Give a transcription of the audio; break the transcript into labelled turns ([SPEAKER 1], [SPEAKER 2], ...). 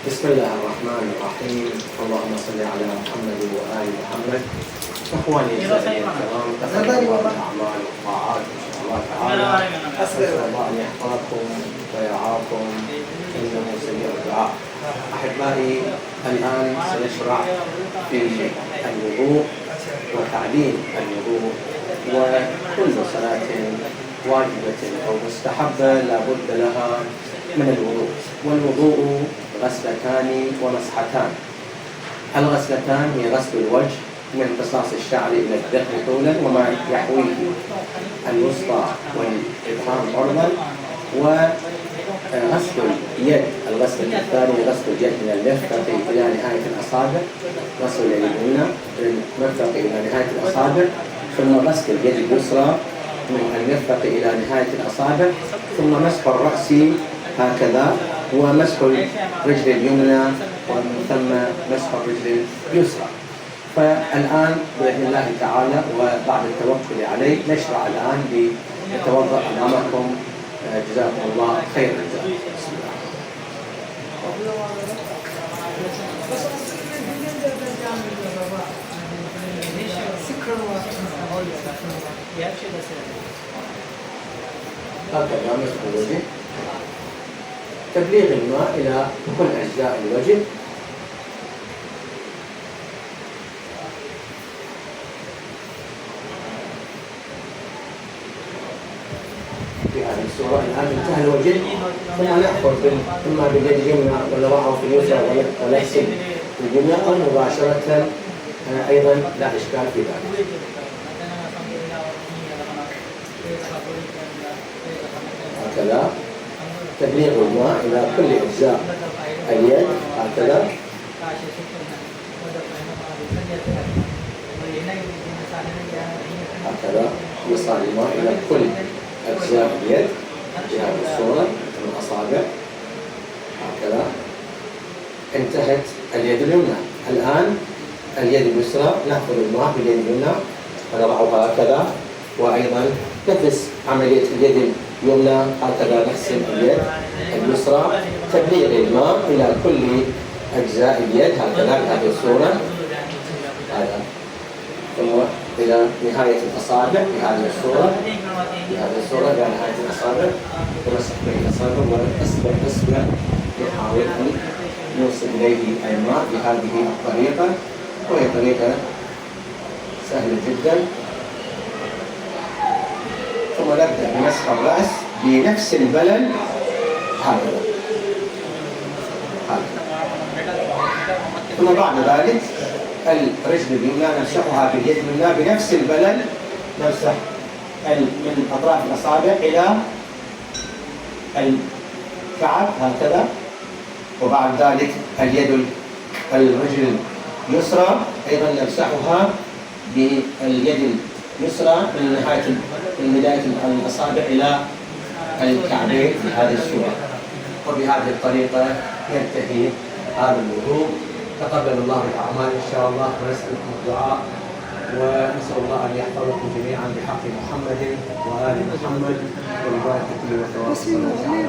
[SPEAKER 1] بسم الله الرحمن الرحيم. اللهم صل على محمد وآل محمد. إخواني الكرام، تقبل الله الأعمال والطاعات إن شاء الله تعالى. أسأل الله أن يحفظكم ويرعاكم إنه سميع الدعاء. أحبائي، الآن سنشرع في الوضوء وتعليم الوضوء، وكل صلاة واجبة أو مستحبة لا بد لها من الوضوء. والوضوء غسلتان ومسحتان. الغسلتان هي غسل الوجه من قصاص الشعر إلى الذقن طولا وما يحويه الوسطى والإبهام عرضا، وغسل اليد الغسلة الثانية غسل اليد من المرفق إلى نهاية الأصابع، غسل اليد اليمنى من المرفق إلى نهاية الأصابع، ثم غسل اليد اليسرى من المرفق إلى نهاية الأصابع، ثم مسح الرأس هكذا، ومسح الرجل اليمنى، ومن ثم مسح الرجل اليسرى. فالآن بإذن الله تعالى وبعد التوكل عليه نشرع الآن لنتوضأ أمامكم. جزاكم الله خير الجزاء. بسم الله. هكذا مسح الوجه، تبليغ الماء إلى كل أجزاء الوجه، في هذه الصورة. الآن انتهى الوجه، ثم نأخذ ثم باليد اليمنى ونضعه في اليسرى ونغسل اليمنى، أو مباشرة أيضا لا إشكال في ذلك. هكذا تبليغ الماء إلى كل أجزاء اليد هكذا. هكذا يصل الماء إلى كل أجزاء اليد بهذه الصورة من الأصابع هكذا. انتهت اليد اليمنى. الآن اليد اليسرى نأخذ الماء باليد اليمنى ونضعه هكذا، وأيضا نفس عملية اليد اليمنى هكذا نغسل اليد اليسرى، تبليغ الماء إلى كل أجزاء اليد هكذا بهذه الصورة هذا، ثم إلى نهاية الأصابع بهذه الصورة إلى نهاية الأصابع، ونمسح بين الأصابع ونصبع نحاول أن نوصل إليه الماء بهذه الطريقة، وهي طريقة سهلة جدا. ثم نبدأ بمسح الرأس بنفس البلل هكذا. ثم بعد ذلك الرجل اليمنى نمسحها باليد اليمنى بنفس البلل، نمسح من أطراف الأصابع إلى الكعب هكذا، وبعد ذلك الرجل اليسرى أيضا نمسحها باليد اليسرى من بداية الأصابع إلى الكعبين بهذه الصورة. وبهذه الطريقة ينتهي هذا الوضوء. تقبل الله الأعمال إن شاء الله، ونسألكم الدعاء، ونسأل الله أن يحفظكم جميعا بحق محمد وآل محمد وبركاته وثواب.